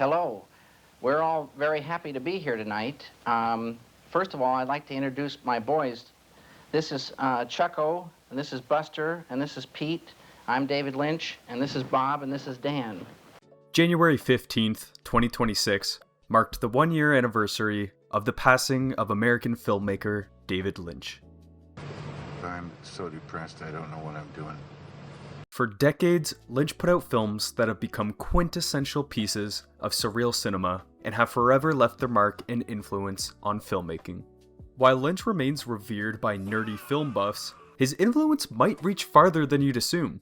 Hello. We're all very happy to be here tonight. First of all, I'd like to introduce my boys. This is Chucko, and this is Buster, and this is Pete. I'm David Lynch, and this is Bob, and this is Dan. January 15th, 2026 marked the one-year anniversary of the passing of American filmmaker David Lynch. I'm so depressed I don't know what I'm doing. For decades, Lynch put out films that have become quintessential pieces of surreal cinema and have forever left their mark and influence on filmmaking. While Lynch remains revered by nerdy film buffs, his influence might reach farther than you'd assume.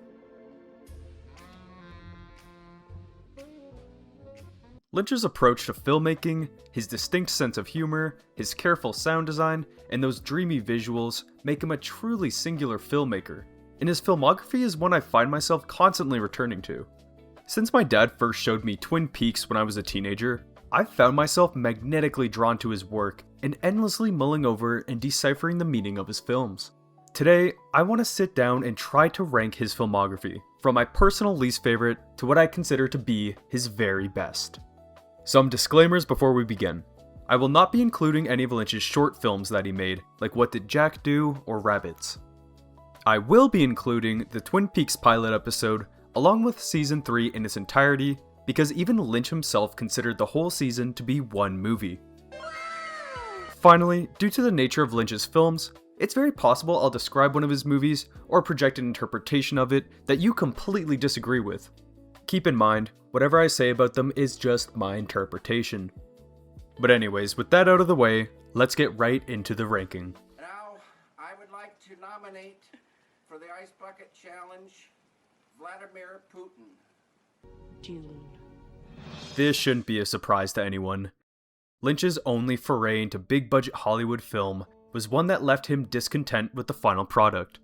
Lynch's approach to filmmaking, his distinct sense of humor, his careful sound design, and those dreamy visuals make him a truly singular filmmaker, and his filmography is one I find myself constantly returning to. Since my dad first showed me Twin Peaks when I was a teenager, I've found myself magnetically drawn to his work and endlessly mulling over and deciphering the meaning of his films. Today, I want to sit down and try to rank his filmography, from my personal least favorite to what I consider to be his very best. Some disclaimers before we begin. I will not be including any of Lynch's short films that he made, like What Did Jack Do or Rabbits. I will be including the Twin Peaks pilot episode, along with Season 3 in its entirety, because even Lynch himself considered the whole season to be one movie. Finally, due to the nature of Lynch's films, it's very possible I'll describe one of his movies or project an interpretation of it that you completely disagree with. Keep in mind, whatever I say about them is just my interpretation. But anyways, with that out of the way, let's get right into the ranking. Now, I would like to nominate for the Ice Bucket Challenge, Vladimir Putin. June. This shouldn't be a surprise to anyone. Lynch's only foray into big-budget Hollywood film was one that left him discontent with the final product.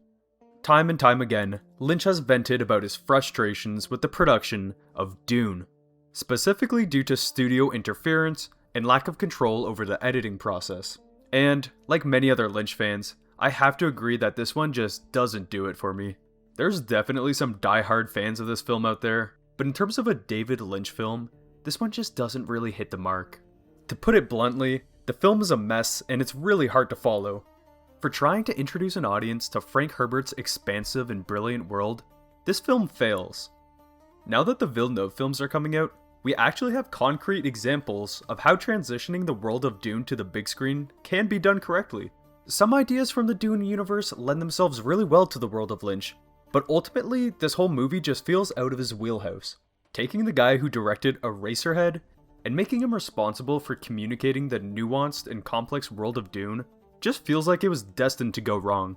Time and time again, Lynch has vented about his frustrations with the production of Dune, specifically due to studio interference and lack of control over the editing process. And, like many other Lynch fans, I have to agree that this one just doesn't do it for me. There's definitely some die-hard fans of this film out there, but in terms of a David Lynch film, this one just doesn't really hit the mark. To put it bluntly, the film is a mess and it's really hard to follow. For trying to introduce an audience to Frank Herbert's expansive and brilliant world, this film fails. Now that the Villeneuve films are coming out, we actually have concrete examples of how transitioning the world of Dune to the big screen can be done correctly. Some ideas from the Dune universe lend themselves really well to the world of Lynch, but ultimately this whole movie just feels out of his wheelhouse. Taking the guy who directed Eraserhead and making him responsible for communicating the nuanced and complex world of Dune just feels like it was destined to go wrong.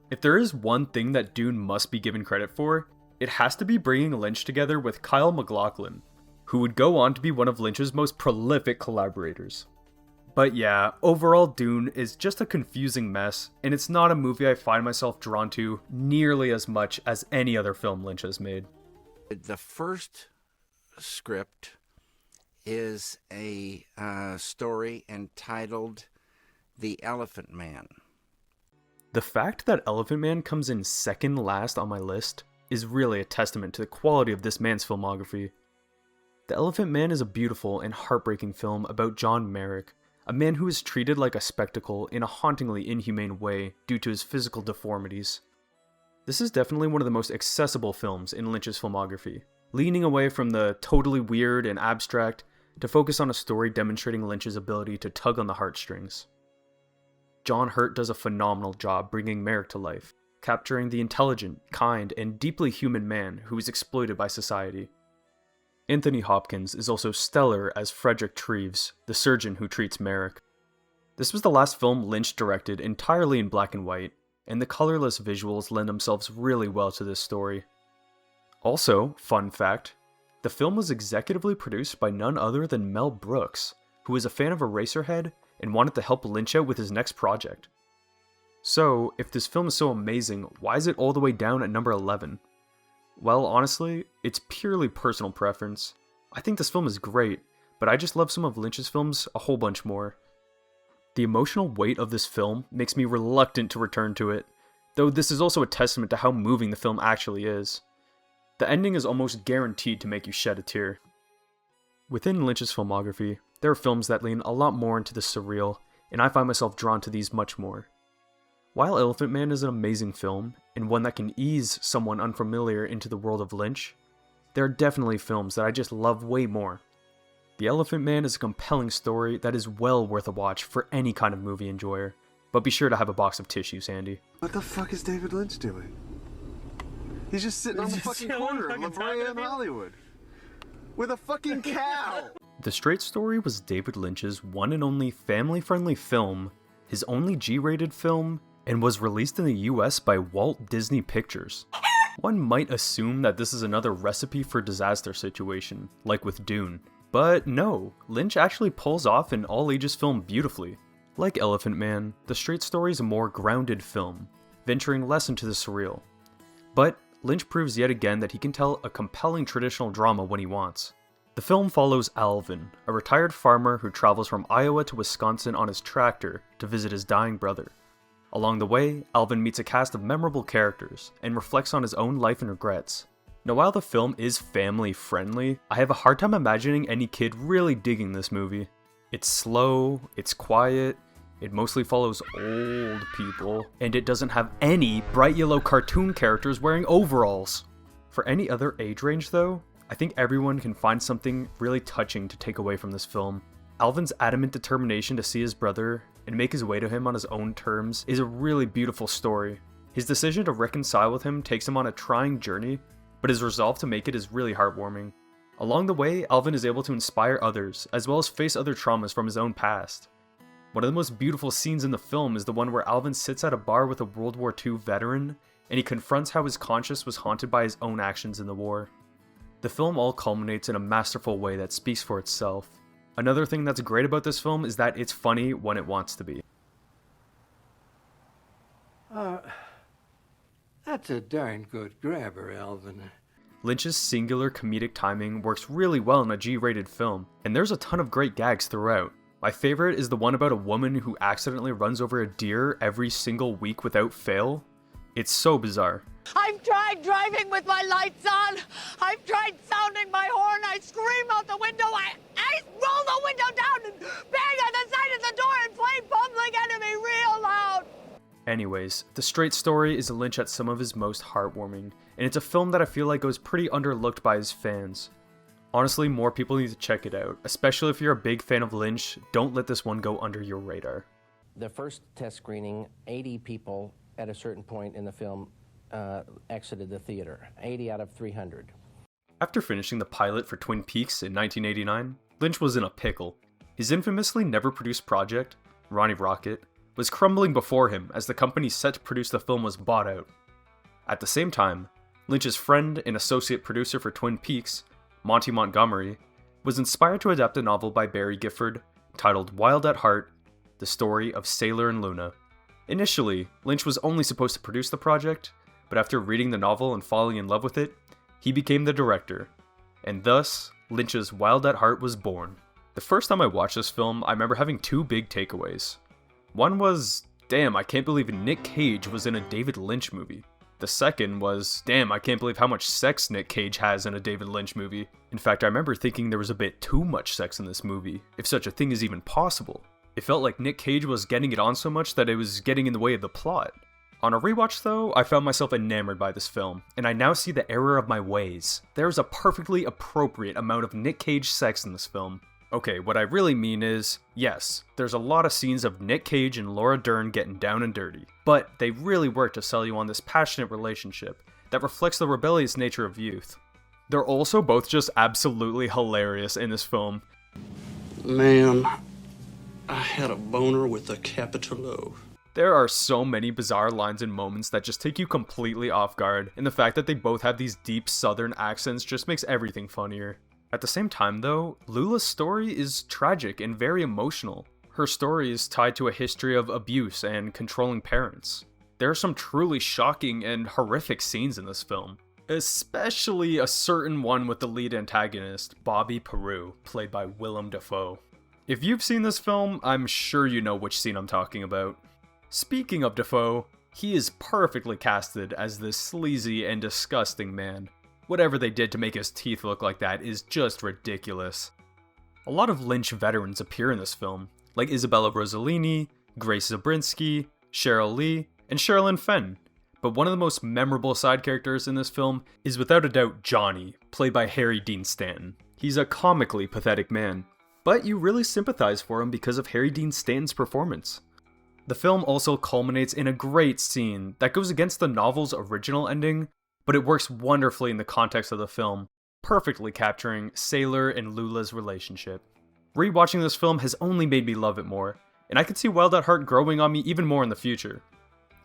If there is one thing that Dune must be given credit for, it has to be bringing Lynch together with Kyle MacLachlan, who would go on to be one of Lynch's most prolific collaborators. But yeah, overall Dune is just a confusing mess, and it's not a movie I find myself drawn to nearly as much as any other film Lynch has made. The first script is a story entitled The Elephant Man. The fact that Elephant Man comes in second last on my list is really a testament to the quality of this man's filmography. The Elephant Man is a beautiful and heartbreaking film about John Merrick, a man who is treated like a spectacle in a hauntingly inhumane way due to his physical deformities. This is definitely one of the most accessible films in Lynch's filmography, leaning away from the totally weird and abstract to focus on a story demonstrating Lynch's ability to tug on the heartstrings. John Hurt does a phenomenal job bringing Merrick to life, capturing the intelligent, kind, and deeply human man who is exploited by society. Anthony Hopkins is also stellar as Frederick Treves, the surgeon who treats Merrick. This was the last film Lynch directed entirely in black and white, and the colorless visuals lend themselves really well to this story. Also, fun fact, the film was executively produced by none other than Mel Brooks, who was a fan of Eraserhead and wanted to help Lynch out with his next project. So, if this film is so amazing, why is it all the way down at number 11? Well, honestly, it's purely personal preference. I think this film is great, but I just love some of Lynch's films a whole bunch more. The emotional weight of this film makes me reluctant to return to it, though this is also a testament to how moving the film actually is. The ending is almost guaranteed to make you shed a tear. Within Lynch's filmography, there are films that lean a lot more into the surreal, and I find myself drawn to these much more. While Elephant Man is an amazing film, and one that can ease someone unfamiliar into the world of Lynch, there are definitely films that I just love way more. The Elephant Man is a compelling story that is well worth a watch for any kind of movie enjoyer, but be sure to have a box of tissues handy. What the fuck is David Lynch doing? He's just sitting on the fucking corner of La Brea and Hollywood. With a fucking cow! The Straight Story was David Lynch's one and only family-friendly film, his only G-rated film, and was released in the US by Walt Disney Pictures. One might assume that this is another recipe for disaster situation, like with Dune. But no, Lynch actually pulls off an all-ages film beautifully. Like Elephant Man, The Straight Story is a more grounded film, venturing less into the surreal. But Lynch proves yet again that he can tell a compelling traditional drama when he wants. The film follows Alvin, a retired farmer who travels from Iowa to Wisconsin on his tractor to visit his dying brother. Along the way, Alvin meets a cast of memorable characters and reflects on his own life and regrets. Now while the film is family friendly, I have a hard time imagining any kid really digging this movie. It's slow, it's quiet, it mostly follows old people, and it doesn't have any bright yellow cartoon characters wearing overalls. For any other age range though, I think everyone can find something really touching to take away from this film. Alvin's adamant determination to see his brother and make his way to him on his own terms is a really beautiful story. His decision to reconcile with him takes him on a trying journey, but his resolve to make it is really heartwarming. Along the way, Alvin is able to inspire others, as well as face other traumas from his own past. One of the most beautiful scenes in the film is the one where Alvin sits at a bar with a World War II veteran, and he confronts how his conscience was haunted by his own actions in the war. The film all culminates in a masterful way that speaks for itself. Another thing that's great about this film is that it's funny when it wants to be. That's a darn good grabber, Alvin. Lynch's singular comedic timing works really well in a G-rated film, and there's a ton of great gags throughout. My favorite is the one about a woman who accidentally runs over a deer every single week without fail. It's so bizarre. I've tried driving with my lights on. I've tried sounding my horn. I scream out the window. I roll the window down and bang on the side of the door and play Public Enemy real loud. Anyways, The Straight Story is Lynch at some of his most heartwarming, and it's a film that I feel like goes pretty underlooked by his fans. Honestly, more people need to check it out, especially if you're a big fan of Lynch. Don't let this one go under your radar. The first test screening, 80 people at a certain point in the film exited the theater, 80 out of 300. After finishing the pilot for Twin Peaks in 1989, Lynch was in a pickle. His infamously never-produced project, Ronnie Rocket, was crumbling before him as the company set to produce the film was bought out. At the same time, Lynch's friend and associate producer for Twin Peaks, Monty Montgomery, was inspired to adapt a novel by Barry Gifford titled Wild at Heart, The Story of Sailor and Luna. Initially, Lynch was only supposed to produce the project, but after reading the novel and falling in love with it, he became the director, and thus, Lynch's Wild at Heart was born. The first time I watched this film, I remember having two big takeaways. One was, damn, I can't believe Nick Cage was in a David Lynch movie. The second was, damn, I can't believe how much sex Nick Cage has in a David Lynch movie. In fact, I remember thinking there was a bit too much sex in this movie, if such a thing is even possible. It felt like Nick Cage was getting it on so much that it was getting in the way of the plot. On a rewatch though, I found myself enamored by this film, and I now see the error of my ways. There is a perfectly appropriate amount of Nick Cage sex in this film. Okay, what I really mean is, yes, there's a lot of scenes of Nick Cage and Laura Dern getting down and dirty, but they really work to sell you on this passionate relationship that reflects the rebellious nature of youth. They're also both just absolutely hilarious in this film. Man, I had a boner with a capital O. There are so many bizarre lines and moments that just take you completely off guard, and the fact that they both have these deep southern accents just makes everything funnier. At the same time though, Lula's story is tragic and very emotional. Her story is tied to a history of abuse and controlling parents. There are some truly shocking and horrific scenes in this film, especially a certain one with the lead antagonist, Bobby Peru, played by Willem Dafoe. If you've seen this film, I'm sure you know which scene I'm talking about. Speaking of Dafoe, he is perfectly casted as this sleazy and disgusting man. Whatever they did to make his teeth look like that is just ridiculous. A lot of Lynch veterans appear in this film, like Isabella Rossellini, Grace Zabriskie, Cheryl Lee, and Sherilyn Fenn. But one of the most memorable side characters in this film is without a doubt Johnny, played by Harry Dean Stanton. He's a comically pathetic man, but you really sympathize for him because of Harry Dean Stanton's performance. The film also culminates in a great scene that goes against the novel's original ending, but it works wonderfully in the context of the film, perfectly capturing Sailor and Lula's relationship. Rewatching this film has only made me love it more, and I could see Wild at Heart growing on me even more in the future.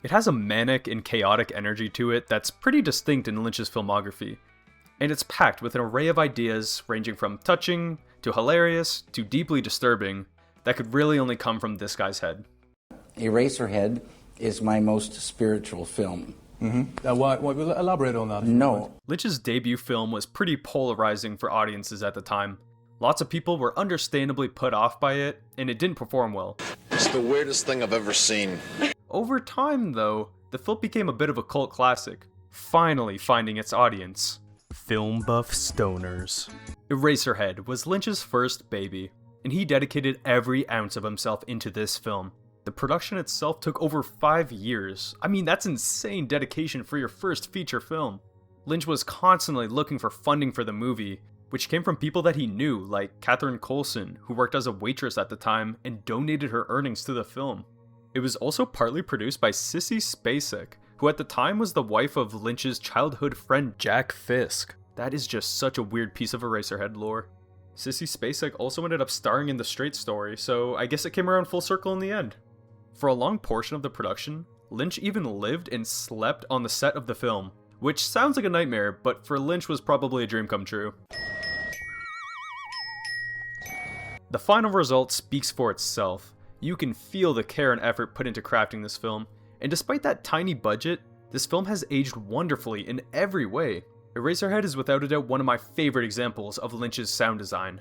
It has a manic and chaotic energy to it that's pretty distinct in Lynch's filmography, and it's packed with an array of ideas ranging from touching, to hilarious, to deeply disturbing, that could really only come from this guy's head. Eraserhead is my most spiritual film. What elaborate on that? No. Lynch's debut film was pretty polarizing for audiences at the time. Lots of people were understandably put off by it, and it didn't perform well. It's the weirdest thing I've ever seen. Over time, though, the film became a bit of a cult classic, finally finding its audience. Film buff stoners. Eraserhead was Lynch's first baby, and he dedicated every ounce of himself into this film. The production itself took over 5 years. I mean, that's insane dedication for your first feature film. Lynch was constantly looking for funding for the movie, which came from people that he knew, like Catherine Coulson, who worked as a waitress at the time and donated her earnings to the film. It was also partly produced by Sissy Spacek, who at the time was the wife of Lynch's childhood friend Jack Fisk. That is just such a weird piece of Eraserhead lore. Sissy Spacek also ended up starring in The Straight Story, so I guess it came around full circle in the end. For a long portion of the production, Lynch even lived and slept on the set of the film, which sounds like a nightmare, but for Lynch was probably a dream come true. The final result speaks for itself. You can feel the care and effort put into crafting this film, and despite that tiny budget, this film has aged wonderfully in every way. Eraserhead is without a doubt one of my favorite examples of Lynch's sound design.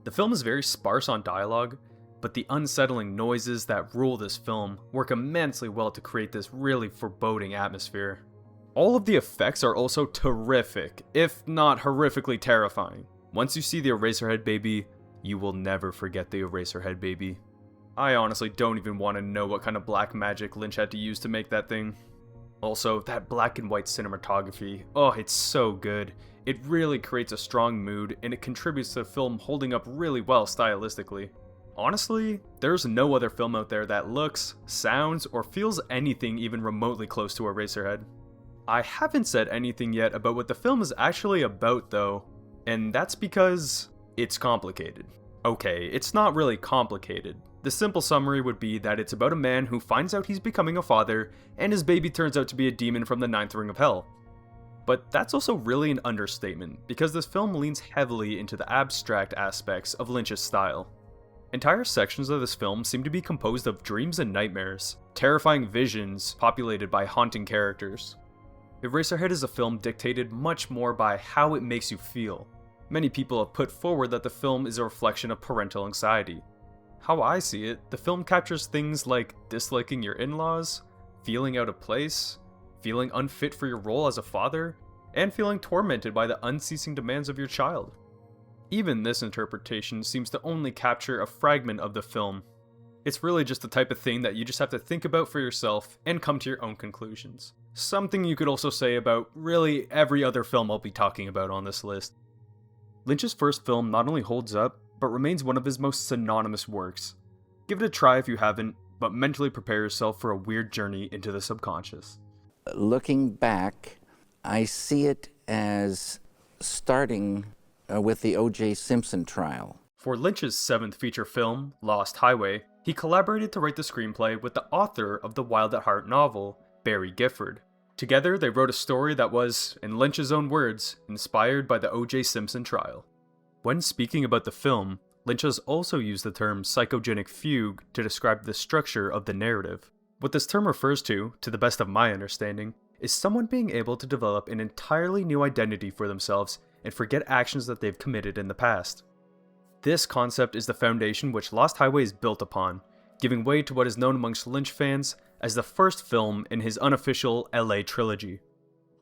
The film is very sparse on dialogue, but the unsettling noises that rule this film work immensely well to create this really foreboding atmosphere. All of the effects are also terrific, if not horrifically terrifying. Once you see the Eraserhead baby, you will never forget the Eraserhead baby. I honestly don't even want to know what kind of black magic Lynch had to use to make that thing. Also, that black and white cinematography, oh, it's so good. It really creates a strong mood, and it contributes to the film holding up really well stylistically. Honestly, there's no other film out there that looks, sounds, or feels anything even remotely close to Eraserhead. I haven't said anything yet about what the film is actually about though, and that's because it's complicated. Okay, it's not really complicated. The simple summary would be that it's about a man who finds out he's becoming a father, and his baby turns out to be a demon from the 9th ring of hell. But that's also really an understatement, because this film leans heavily into the abstract aspects of Lynch's style. Entire sections of this film seem to be composed of dreams and nightmares, terrifying visions populated by haunting characters. Eraserhead is a film dictated much more by how it makes you feel. Many people have put forward that the film is a reflection of parental anxiety. How I see it, the film captures things like disliking your in-laws, feeling out of place, feeling unfit for your role as a father, and feeling tormented by the unceasing demands of your child. Even this interpretation seems to only capture a fragment of the film. It's really just the type of thing that you just have to think about for yourself and come to your own conclusions. Something you could also say about really every other film I'll be talking about on this list. Lynch's first film not only holds up, but remains one of his most synonymous works. Give it a try if you haven't, but mentally prepare yourself for a weird journey into the subconscious. Looking back, I see it as starting with the O.J. Simpson trial. For Lynch's 7th feature film, Lost Highway, he collaborated to write the screenplay with the author of the Wild at Heart novel, Barry Gifford. Together, they wrote a story that was, in Lynch's own words, inspired by the O.J. Simpson trial. When speaking about the film, Lynch has also used the term psychogenic fugue to describe the structure of the narrative. What this term refers to the best of my understanding, is someone being able to develop an entirely new identity for themselves and forget actions that they've committed in the past. This concept is the foundation which Lost Highway is built upon, giving way to what is known amongst Lynch fans as the first film in his unofficial LA trilogy.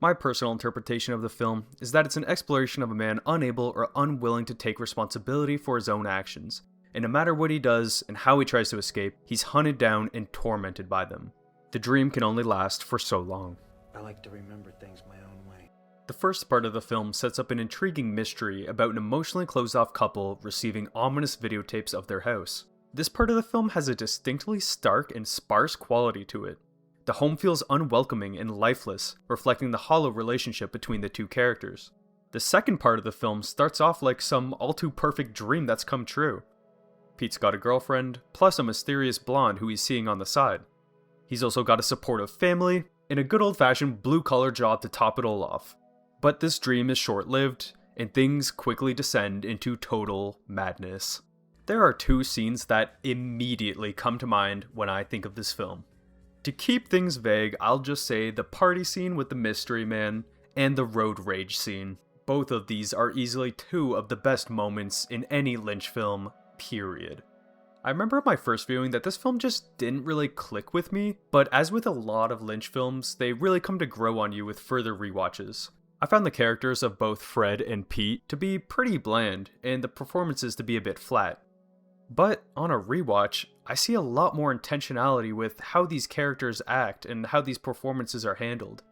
My personal interpretation of the film is that it's an exploration of a man unable or unwilling to take responsibility for his own actions, and no matter what he does and how he tries to escape, he's hunted down and tormented by them. The dream can only last for so long. I like to remember things my own way. The first part of the film sets up an intriguing mystery about an emotionally closed-off couple receiving ominous videotapes of their house. This part of the film has a distinctly stark and sparse quality to it. The home feels unwelcoming and lifeless, reflecting the hollow relationship between the two characters. The second part of the film starts off like some all-too-perfect dream that's come true. Pete's got a girlfriend, plus a mysterious blonde who he's seeing on the side. He's also got a supportive family, and a good old-fashioned blue-collar job to top it all off. But this dream is short-lived, and things quickly descend into total madness. There are two scenes that immediately come to mind when I think of this film. To keep things vague, I'll just say the party scene with the mystery man, and the road rage scene. Both of these are easily two of the best moments in any Lynch film, period. I remember my first viewing that this film just didn't really click with me, but as with a lot of Lynch films, they really come to grow on you with further rewatches. I found the characters of both Fred and Pete to be pretty bland, and the performances to be a bit flat. But on a rewatch, I see a lot more intentionality with how these characters act and how these performances are handled,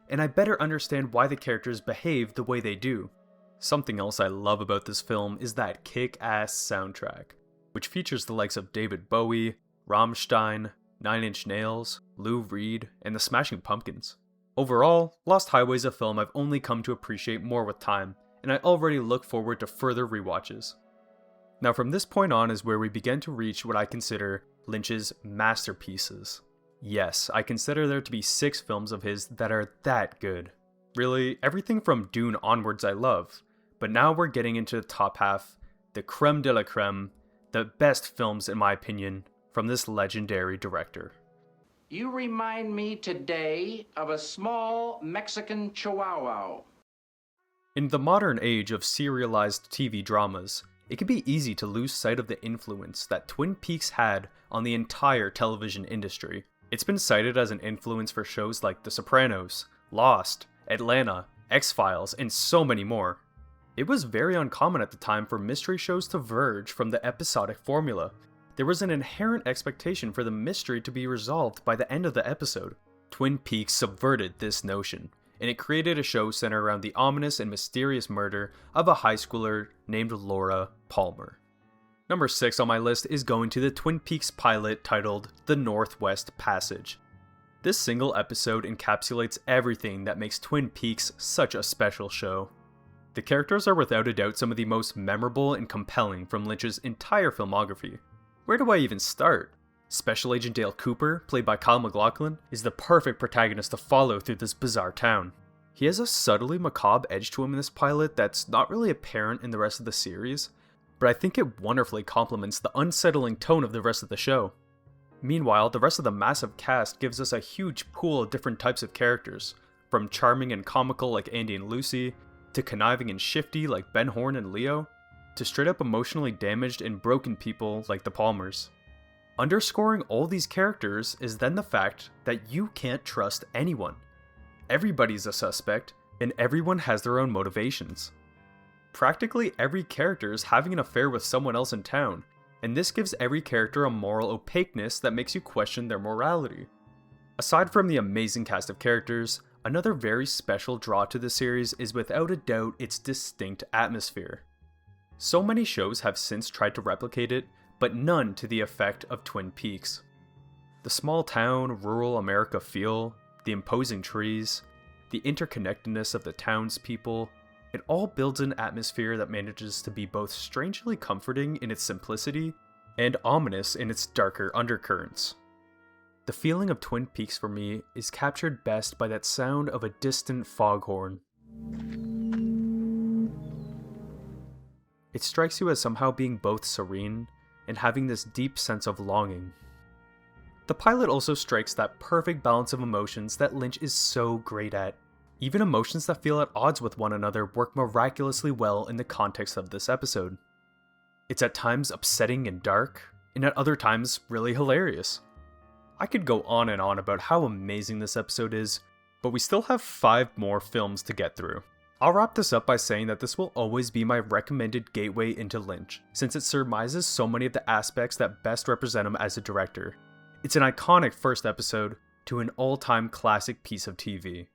and I better understand why the characters behave the way they do. Something else I love about this film is that kick-ass soundtrack, which features the likes of David Bowie, Rammstein, Nine Inch Nails, Lou Reed, and the Smashing Pumpkins. Overall, Lost Highway is a film I've only come to appreciate more with time, and I already look forward to further rewatches. Now from this point on is where we begin to reach what I consider Lynch's masterpieces. Yes, I consider there to be 6 films of his that are that good. Really, everything from Dune onwards I love, but now we're getting into the top half, the creme de la creme, the best films in my opinion, from this legendary director. You remind me today of a small Mexican chihuahua. In the modern age of serialized TV dramas, it can be easy to lose sight of the influence that Twin Peaks had on the entire television industry. It's been cited as an influence for shows like The Sopranos, Lost, Atlanta, X-Files, and so many more. It was very uncommon at the time for mystery shows to verge from the episodic formula. There was an inherent expectation for the mystery to be resolved by the end of the episode. Twin Peaks subverted this notion, and it created a show centered around the ominous and mysterious murder of a high schooler named Laura Palmer. Number 6 on my list is going to the Twin Peaks pilot titled The Northwest Passage. This single episode encapsulates everything that makes Twin Peaks such a special show. The characters are without a doubt some of the most memorable and compelling from Lynch's entire filmography. Where do I even start? Special Agent Dale Cooper, played by Kyle MacLachlan, is the perfect protagonist to follow through this bizarre town. He has a subtly macabre edge to him in this pilot that's not really apparent in the rest of the series, but I think it wonderfully complements the unsettling tone of the rest of the show. Meanwhile, the rest of the massive cast gives us a huge pool of different types of characters, from charming and comical like Andy and Lucy, to conniving and shifty like Ben Horne and Leo, to straight up emotionally damaged and broken people like the Palmers. Underscoring all these characters is then the fact that you can't trust anyone. Everybody's a suspect, and everyone has their own motivations. Practically every character is having an affair with someone else in town, and this gives every character a moral opaqueness that makes you question their morality. Aside from the amazing cast of characters, another very special draw to the series is without a doubt its distinct atmosphere. So many shows have since tried to replicate it, but none to the effect of Twin Peaks. The small town, rural America feel, the imposing trees, the interconnectedness of the townspeople, it all builds an atmosphere that manages to be both strangely comforting in its simplicity and ominous in its darker undercurrents. The feeling of Twin Peaks for me is captured best by that sound of a distant foghorn. It strikes you as somehow being both serene and having this deep sense of longing. The pilot also strikes that perfect balance of emotions that Lynch is so great at. Even emotions that feel at odds with one another work miraculously well in the context of this episode. It's at times upsetting and dark, and at other times really hilarious. I could go on and on about how amazing this episode is, but we still have 5 more films to get through. I'll wrap this up by saying that this will always be my recommended gateway into Lynch, since it surmises so many of the aspects that best represent him as a director. It's an iconic first episode to an all-time classic piece of TV.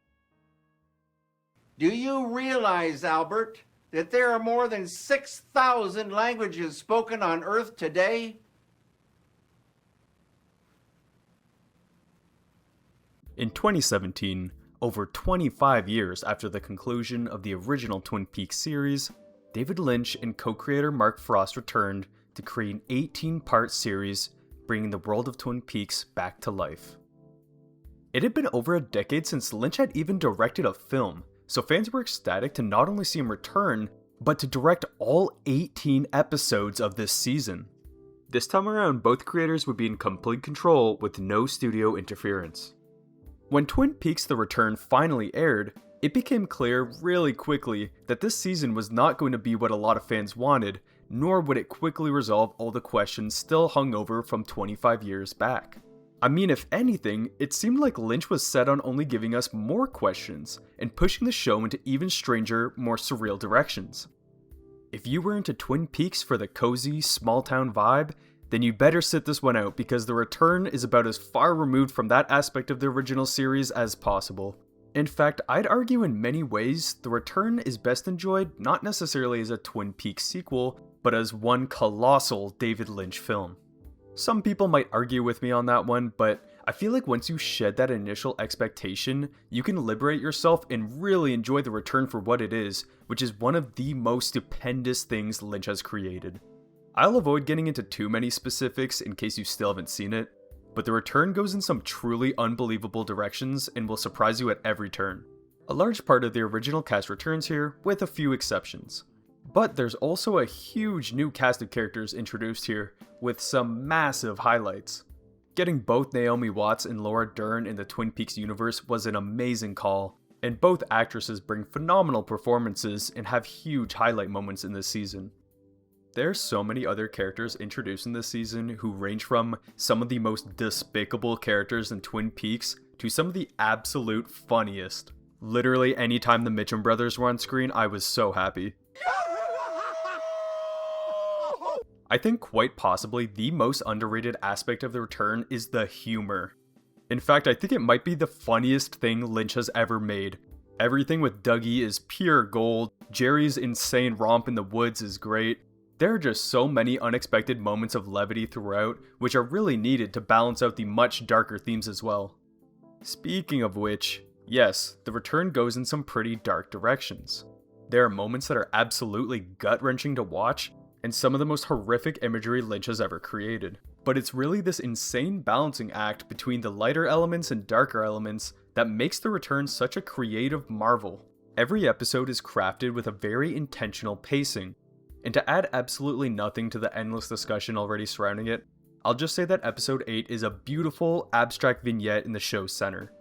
Do you realize, Albert, that there are more than 6,000 languages spoken on Earth today? In 2017, over 25 years after the conclusion of the original Twin Peaks series, David Lynch and co-creator Mark Frost returned to create an 18-part series bringing the world of Twin Peaks back to life. It had been over a decade since Lynch had even directed a film, so fans were ecstatic to not only see him return, but to direct all 18 episodes of this season. This time around, both creators would be in complete control with no studio interference. When Twin Peaks: The Return finally aired, it became clear really quickly that this season was not going to be what a lot of fans wanted, nor would it quickly resolve all the questions still hung over from 25 years back. I mean, if anything, it seemed like Lynch was set on only giving us more questions, and pushing the show into even stranger, more surreal directions. If you were into Twin Peaks for the cozy, small-town vibe, then you better sit this one out because The Return is about as far removed from that aspect of the original series as possible. In fact, I'd argue in many ways, The Return is best enjoyed not necessarily as a Twin Peaks sequel, but as one colossal David Lynch film. Some people might argue with me on that one, but I feel like once you shed that initial expectation, you can liberate yourself and really enjoy The Return for what it is, which is one of the most stupendous things Lynch has created. I'll avoid getting into too many specifics in case you still haven't seen it, but The Return goes in some truly unbelievable directions and will surprise you at every turn. A large part of the original cast returns here, with a few exceptions. But there's also a huge new cast of characters introduced here, with some massive highlights. Getting both Naomi Watts and Laura Dern in the Twin Peaks universe was an amazing call, and both actresses bring phenomenal performances and have huge highlight moments in this season. There's so many other characters introduced in this season who range from some of the most despicable characters in Twin Peaks to some of the absolute funniest. Literally anytime the Mitchum brothers were on screen, I was so happy. I think quite possibly the most underrated aspect of The Return is the humor. In fact, I think it might be the funniest thing Lynch has ever made. Everything with Dougie is pure gold, Jerry's insane romp in the woods is great. There are just so many unexpected moments of levity throughout, which are really needed to balance out the much darker themes as well. Speaking of which, yes, The Return goes in some pretty dark directions. There are moments that are absolutely gut-wrenching to watch, and some of the most horrific imagery Lynch has ever created. But it's really this insane balancing act between the lighter elements and darker elements that makes The Return such a creative marvel. Every episode is crafted with a very intentional pacing, and to add absolutely nothing to the endless discussion already surrounding it, I'll just say that episode 8 is a beautiful, abstract vignette in the show's center.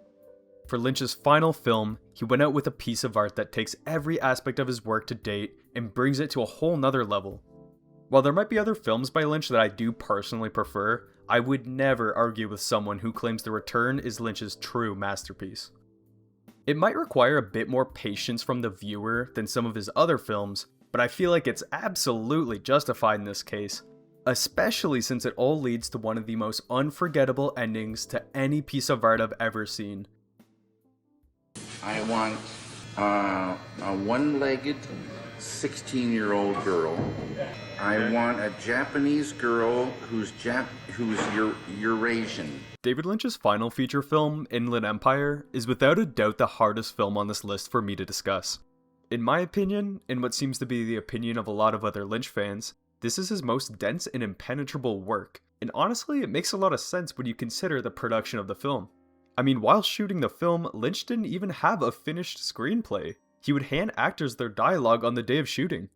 For Lynch's final film, he went out with a piece of art that takes every aspect of his work to date and brings it to a whole nother level. While there might be other films by Lynch that I do personally prefer, I would never argue with someone who claims The Return is Lynch's true masterpiece. It might require a bit more patience from the viewer than some of his other films, but I feel like it's absolutely justified in this case, especially since it all leads to one of the most unforgettable endings to any piece of art I've ever seen. I want a one-legged 16-year-old girl. I want a Japanese girl who's Eurasian. David Lynch's final feature film, Inland Empire, is without a doubt the hardest film on this list for me to discuss. In my opinion, and what seems to be the opinion of a lot of other Lynch fans, this is his most dense and impenetrable work, and honestly it makes a lot of sense when you consider the production of the film. I mean, while shooting the film, Lynch didn't even have a finished screenplay. He would hand actors their dialogue on the day of shooting.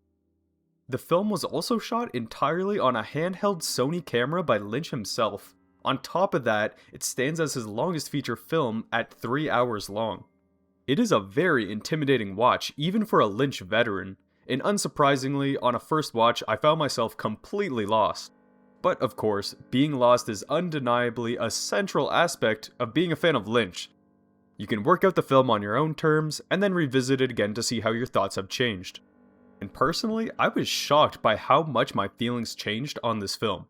The film was also shot entirely on a handheld Sony camera by Lynch himself. On top of that, it stands as his longest feature film at 3 hours long. It is a very intimidating watch, even for a Lynch veteran, and unsurprisingly, on a first watch, I found myself completely lost. But of course, being lost is undeniably a central aspect of being a fan of Lynch. You can work out the film on your own terms, and then revisit it again to see how your thoughts have changed. And personally, I was shocked by how much my feelings changed on this film.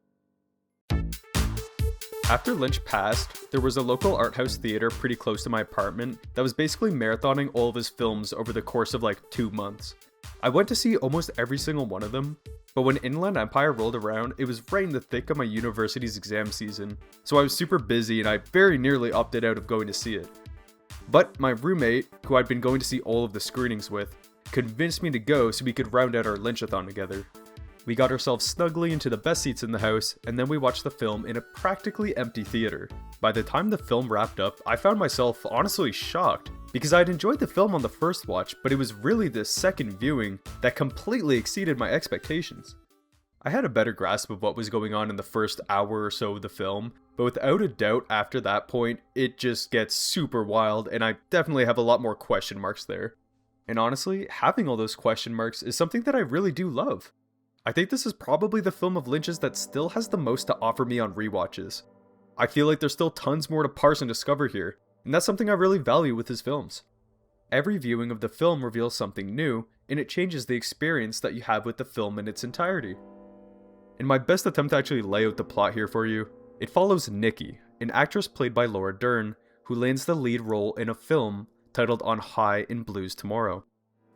After Lynch passed, there was a local art house theater pretty close to my apartment that was basically marathoning all of his films over the course of like 2 months. I went to see almost every single one of them, but when Inland Empire rolled around, it was right in the thick of my university's exam season, so I was super busy and I very nearly opted out of going to see it. But my roommate, who I'd been going to see all of the screenings with, convinced me to go so we could round out our Lynchathon together. We got ourselves snugly into the best seats in the house, and then we watched the film in a practically empty theater. By the time the film wrapped up, I found myself honestly shocked, because I'd enjoyed the film on the first watch, but it was really the second viewing that completely exceeded my expectations. I had a better grasp of what was going on in the first hour or so of the film, but without a doubt after that point, it just gets super wild, and I definitely have a lot more question marks there. And honestly, having all those question marks is something that I really do love. I think this is probably the film of Lynch's that still has the most to offer me on rewatches. I feel like there's still tons more to parse and discover here, and that's something I really value with his films. Every viewing of the film reveals something new, and it changes the experience that you have with the film in its entirety. In my best attempt to actually lay out the plot here for you, it follows Nikki, an actress played by Laura Dern, who lands the lead role in a film titled On High in Blues Tomorrow.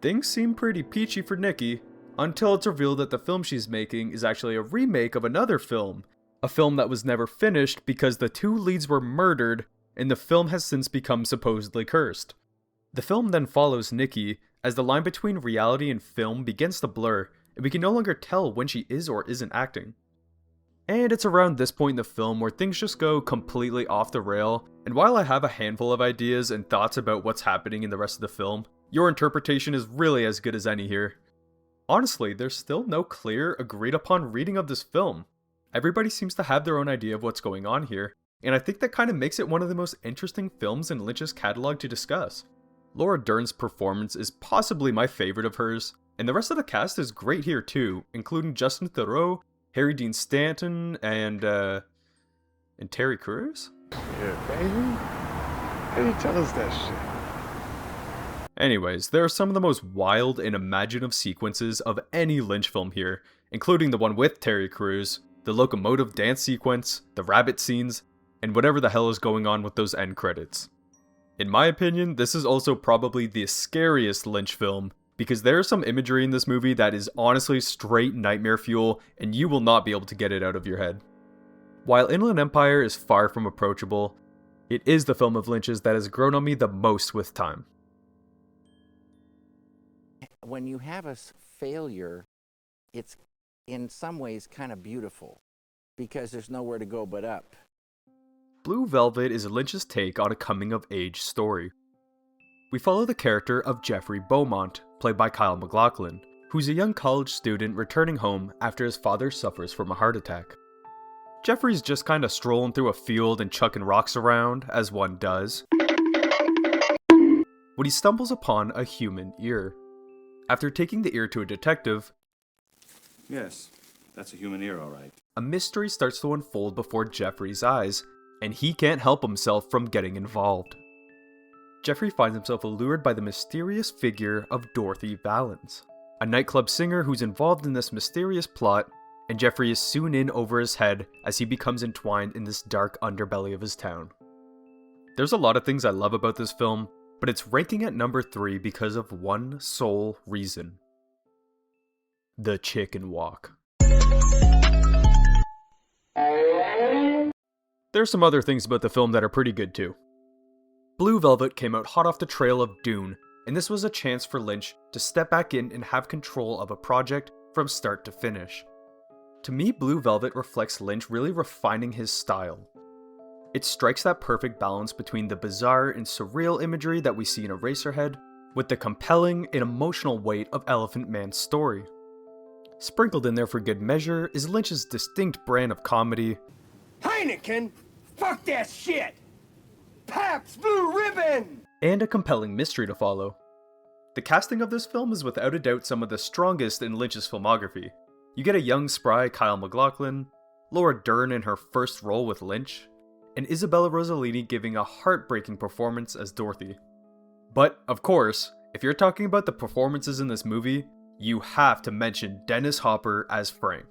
Things seem pretty peachy for Nikki, until it's revealed that the film she's making is actually a remake of another film, a film that was never finished because the two leads were murdered, and the film has since become supposedly cursed. The film then follows Nikki as the line between reality and film begins to blur, and we can no longer tell when she is or isn't acting. And it's around this point in the film where things just go completely off the rail, and while I have a handful of ideas and thoughts about what's happening in the rest of the film, your interpretation is really as good as any here. Honestly, there's still no clear, agreed upon reading of this film. Everybody seems to have their own idea of what's going on here, and I think that kind of makes it one of the most interesting films in Lynch's catalog to discuss. Laura Dern's performance is possibly my favorite of hers, and the rest of the cast is great here too, including Justin Theroux, Harry Dean Stanton, and Terry Crews? Yeah, baby. How you tell us that shit? Anyways, there are some of the most wild and imaginative sequences of any Lynch film here, including the one with Terry Crews, the locomotive dance sequence, the rabbit scenes, and whatever the hell is going on with those end credits. In my opinion, this is also probably the scariest Lynch film, because there is some imagery in this movie that is honestly straight nightmare fuel, and you will not be able to get it out of your head. While Inland Empire is far from approachable, it is the film of Lynch's that has grown on me the most with time. When you have a failure, it's in some ways kind of beautiful, because there's nowhere to go but up. Blue Velvet is Lynch's take on a coming-of-age story. We follow the character of Jeffrey Beaumont, played by Kyle MacLachlan, who's a young college student returning home after his father suffers from a heart attack. Jeffrey's just kinda strolling through a field and chucking rocks around, as one does, when he stumbles upon a human ear. After taking the ear to a detective, Yes, that's a human ear, all right. a mystery starts to unfold before Jeffrey's eyes, and he can't help himself from getting involved. Jeffrey finds himself allured by the mysterious figure of Dorothy Valens, a nightclub singer who's involved in this mysterious plot, and Jeffrey is soon in over his head as he becomes entwined in this dark underbelly of his town. There's a lot of things I love about this film, but it's ranking at number 3 because of one sole reason. The chicken walk. There's some other things about the film that are pretty good too. Blue Velvet came out hot off the trail of Dune, and this was a chance for Lynch to step back in and have control of a project from start to finish. To me, Blue Velvet reflects Lynch really refining his style. It strikes that perfect balance between the bizarre and surreal imagery that we see in Eraserhead, with the compelling and emotional weight of Elephant Man's story. Sprinkled in there for good measure is Lynch's distinct brand of comedy, Heineken? Fuck that shit! Pabst Blue Ribbon! and a compelling mystery to follow. The casting of this film is without a doubt some of the strongest in Lynch's filmography. You get a young, spry Kyle MacLachlan, Laura Dern in her first role with Lynch, and Isabella Rossellini giving a heartbreaking performance as Dorothy. But, of course, if you're talking about the performances in this movie, you have to mention Dennis Hopper as Frank.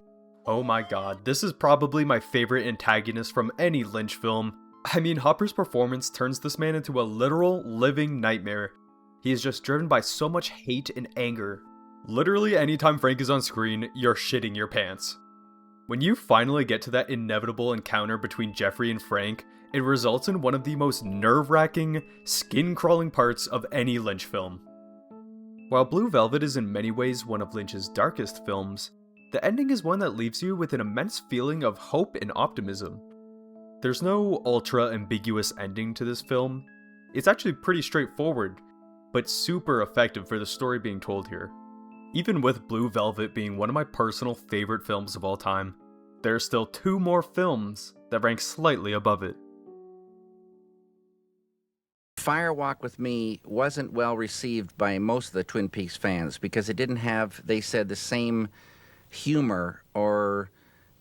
Oh my god, this is probably my favorite antagonist from any Lynch film. I mean, Hopper's performance turns this man into a literal living nightmare. He is just driven by so much hate and anger. Literally anytime Frank is on screen, you're shitting your pants. When you finally get to that inevitable encounter between Jeffrey and Frank, it results in one of the most nerve-wracking, skin-crawling parts of any Lynch film. While Blue Velvet is in many ways one of Lynch's darkest films, the ending is one that leaves you with an immense feeling of hope and optimism. There's no ultra-ambiguous ending to this film. It's actually pretty straightforward, but super effective for the story being told here. Even with Blue Velvet being one of my personal favorite films of all time, there are still 2 more films that rank slightly above it. Fire Walk with Me wasn't well received by most of the Twin Peaks fans because it didn't have, they said, the same humor or,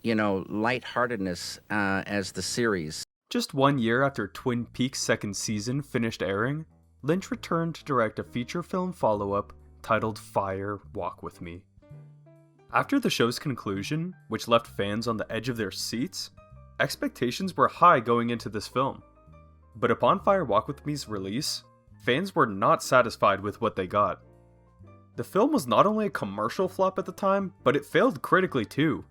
lightheartedness as the series. Just 1 year after Twin Peaks' second season finished airing, Lynch returned to direct a feature film follow-up titled Fire Walk with Me. After the show's conclusion, which left fans on the edge of their seats, expectations were high going into this film. But upon Fire Walk with Me's release, fans were not satisfied with what they got. The film was not only a commercial flop at the time, but it failed critically too.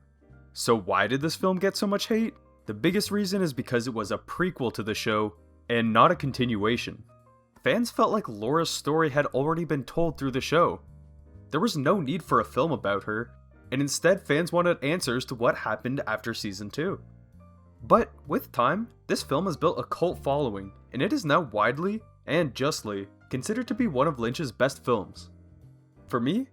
So why did this film get so much hate? The biggest reason is because it was a prequel to the show, and not a continuation. Fans felt like Laura's story had already been told through the show. There was no need for a film about her, and instead fans wanted answers to what happened after season 2. But with time, this film has built a cult following, and it is now widely, and justly, considered to be one of Lynch's best films. For me,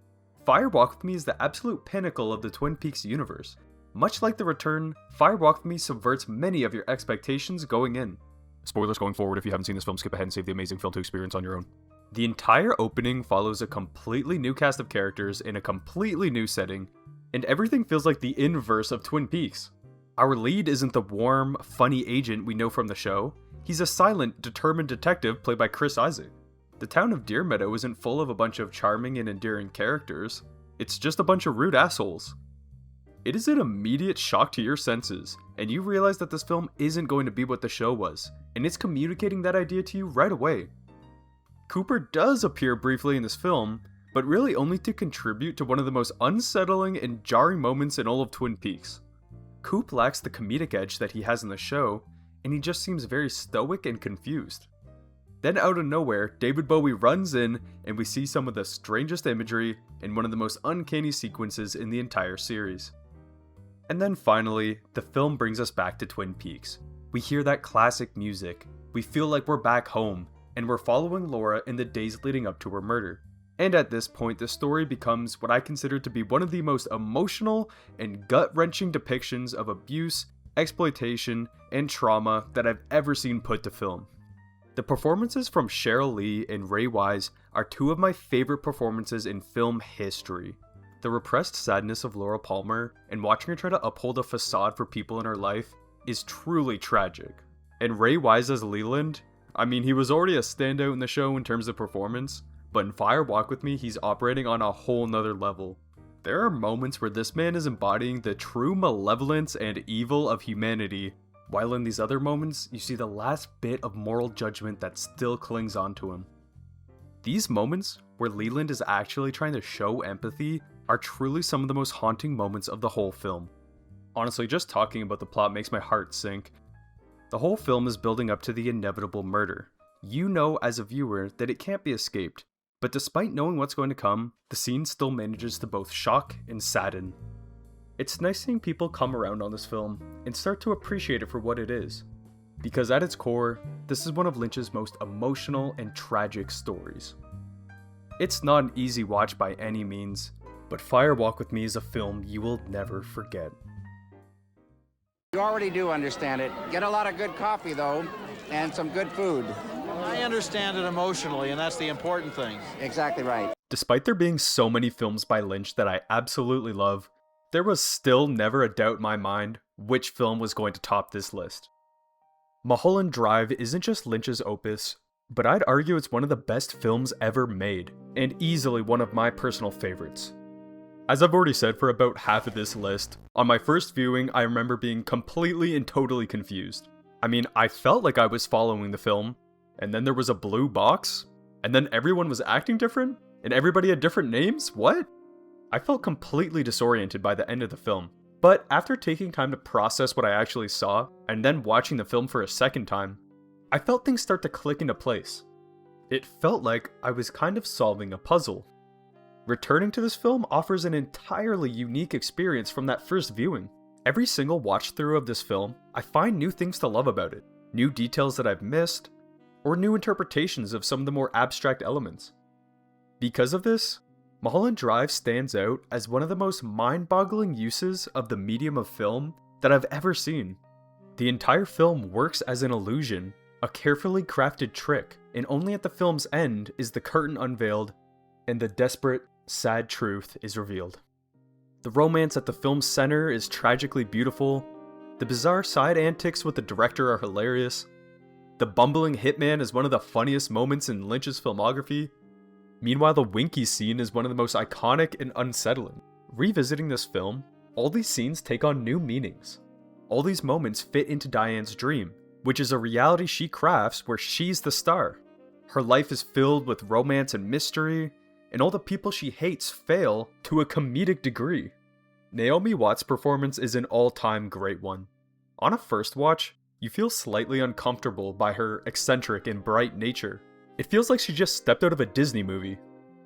Fire Walk with Me is the absolute pinnacle of the Twin Peaks universe. Much like The Return, Fire Walk with Me subverts many of your expectations going in. Spoilers going forward: if you haven't seen this film, skip ahead and save the amazing film to experience on your own. The entire opening follows a completely new cast of characters in a completely new setting, and everything feels like the inverse of Twin Peaks. Our lead isn't the warm, funny agent we know from the show. He's a silent, determined detective played by Chris Isaac. The town of Deer Meadow isn't full of a bunch of charming and endearing characters. It's just a bunch of rude assholes. It is an immediate shock to your senses, and you realize that this film isn't going to be what the show was, and it's communicating that idea to you right away. Cooper does appear briefly in this film, but really only to contribute to one of the most unsettling and jarring moments in all of Twin Peaks. Coop lacks the comedic edge that he has in the show, and he just seems very stoic and confused. Then out of nowhere, David Bowie runs in, and we see some of the strangest imagery in one of the most uncanny sequences in the entire series. And then finally, the film brings us back to Twin Peaks. We hear that classic music, we feel like we're back home, and we're following Laura in the days leading up to her murder. And at this point, the story becomes what I consider to be one of the most emotional and gut-wrenching depictions of abuse, exploitation, and trauma that I've ever seen put to film. The performances from Cheryl Lee and Ray Wise are 2 of my favorite performances in film history. The repressed sadness of Laura Palmer and watching her try to uphold a facade for people in her life is truly tragic. And Ray Wise as Leland, I mean, he was already a standout in the show in terms of performance, but in Fire Walk with Me, he's operating on a whole nother level. There are moments where this man is embodying the true malevolence and evil of humanity, while in these other moments, you see the last bit of moral judgment that still clings onto him. These moments, where Leland is actually trying to show empathy, are truly some of the most haunting moments of the whole film. Honestly, just talking about the plot makes my heart sink. The whole film is building up to the inevitable murder. You know as a viewer that it can't be escaped, but despite knowing what's going to come, the scene still manages to both shock and sadden. It's nice seeing people come around on this film and start to appreciate it for what it is, because at its core, this is one of Lynch's most emotional and tragic stories. It's not an easy watch by any means, but Fire Walk with Me is a film you will never forget. You already do understand it. Get a lot of good coffee, though, and some good food. I understand it emotionally, and that's the important thing. Exactly right. Despite there being so many films by Lynch that I absolutely love, there was still never a doubt in my mind which film was going to top this list. Mulholland Drive isn't just Lynch's opus, but I'd argue it's one of the best films ever made, and easily one of my personal favorites. As I've already said for about half of this list, on my first viewing I remember being completely and totally confused. I mean, I felt like I was following the film, and then there was a blue box, and then everyone was acting different, and everybody had different names? What? I felt completely disoriented by the end of the film. But after taking time to process what I actually saw, and then watching the film for a second time, I felt things start to click into place. It felt like I was kind of solving a puzzle. Returning to this film offers an entirely unique experience from that first viewing. Every single watch through of this film, I find new things to love about it, new details that I've missed, or new interpretations of some of the more abstract elements. Because of this, Mulholland Drive stands out as one of the most mind-boggling uses of the medium of film that I've ever seen. The entire film works as an illusion, a carefully crafted trick, and only at the film's end is the curtain unveiled and the desperate, sad truth is revealed. The romance at the film's center is tragically beautiful, the bizarre side antics with the director are hilarious, the bumbling hitman is one of the funniest moments in Lynch's filmography. Meanwhile, the Winky scene is one of the most iconic and unsettling. Revisiting this film, all these scenes take on new meanings. All these moments fit into Diane's dream, which is a reality she crafts where she's the star. Her life is filled with romance and mystery, and all the people she hates fail to a comedic degree. Naomi Watts' performance is an all-time great one. On a first watch, you feel slightly uncomfortable by her eccentric and bright nature. It feels like she just stepped out of a Disney movie.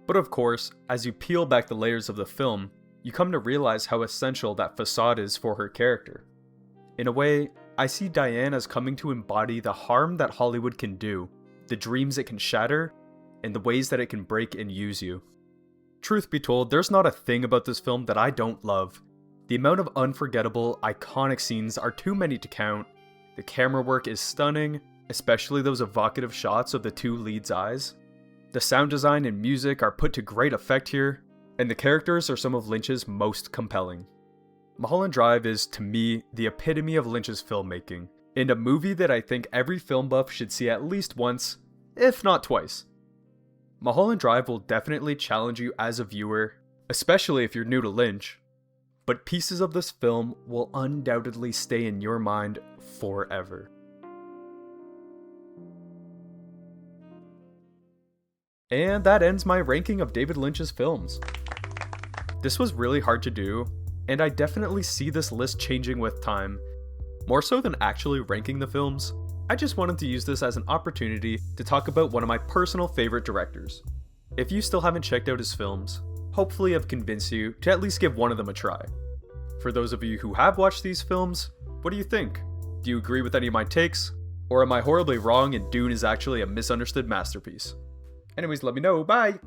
But of course, as you peel back the layers of the film, you come to realize how essential that facade is for her character. In a way, I see Diane as coming to embody the harm that Hollywood can do, the dreams it can shatter, and the ways that it can break and use you. Truth be told, there's not a thing about this film that I don't love. The amount of unforgettable, iconic scenes are too many to count. The camera work is stunning, especially those evocative shots of the two leads' eyes. The sound design and music are put to great effect here, and the characters are some of Lynch's most compelling. Mulholland Drive is, to me, the epitome of Lynch's filmmaking, and a movie that I think every film buff should see at least once, if not twice. Mulholland Drive will definitely challenge you as a viewer, especially if you're new to Lynch, but pieces of this film will undoubtedly stay in your mind forever. And that ends my ranking of David Lynch's films. This was really hard to do, and I definitely see this list changing with time. More so than actually ranking the films, I just wanted to use this as an opportunity to talk about one of my personal favorite directors. If you still haven't checked out his films, hopefully I've convinced you to at least give one of them a try. For those of you who have watched these films, what do you think? Do you agree with any of my takes? Or am I horribly wrong and Dune is actually a misunderstood masterpiece? Anyways, let me know. Bye!